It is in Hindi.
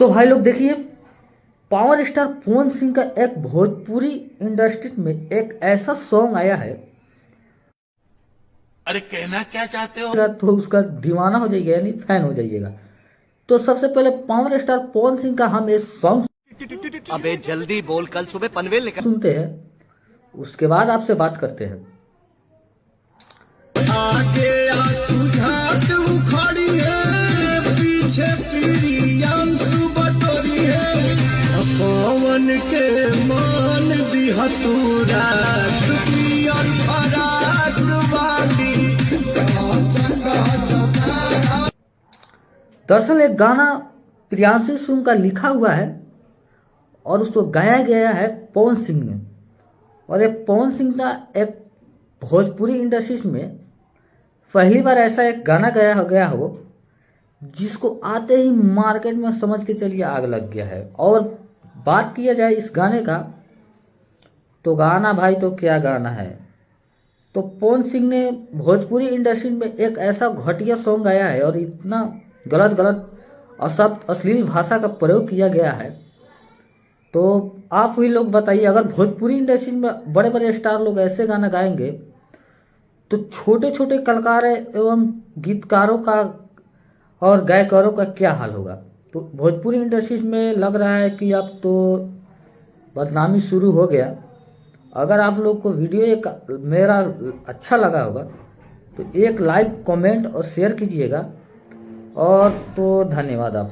तो भाई लोग देखिए, पावर स्टार पवन सिंह का एक भोजपुरी इंडस्ट्री में एक ऐसा सॉन्ग आया है, अरे कहना क्या चाहते हो? तो उसका दीवाना हो जाइएगा, यानी फैन हो जाइएगा। तो सबसे पहले पावर स्टार पवन सिंह का हम ये सॉन्ग अबे जल्दी बोल, कल सुबह पनवेल निकल। सुनते हैं, उसके बाद आपसे बात करते हैं। आगे सुझाट उखड़ी है, पीछे प्रियांशु बटोरी है, पवन के मान दिया तू रात पियर फराक वाली। दरअसल एक गाना प्रियांशु सिंह का लिखा हुआ है और उसको गाया गया है पवन सिंह ने। और ये पवन सिंह का एक भोजपुरी इंडस्ट्री में पहली बार ऐसा एक गाना गाया गया हो जिसको आते ही मार्केट में समझ के चलिए आग लग गया है। और बात किया जाए इस गाने का, तो गाना भाई तो क्या गाना है। तो पवन सिंह ने भोजपुरी इंडस्ट्री में एक ऐसा घटिया सॉन्ग गाया है और इतना गलत गलत अशब्द अश्लील भाषा का प्रयोग किया गया है। तो आप ही लोग बताइए, अगर भोजपुरी इंडस्ट्री में बड़े बड़े स्टार लोग ऐसे गाना गाएंगे तो छोटे छोटे कलाकार एवं गीतकारों का और गायकारों का क्या हाल होगा। तो भोजपुरी इंडस्ट्री में लग रहा है कि अब तो बदनामी शुरू हो गया। अगर आप लोग को वीडियो एक मेरा अच्छा लगा होगा तो एक लाइक कमेंट और शेयर कीजिएगा। और तो धन्यवाद आप।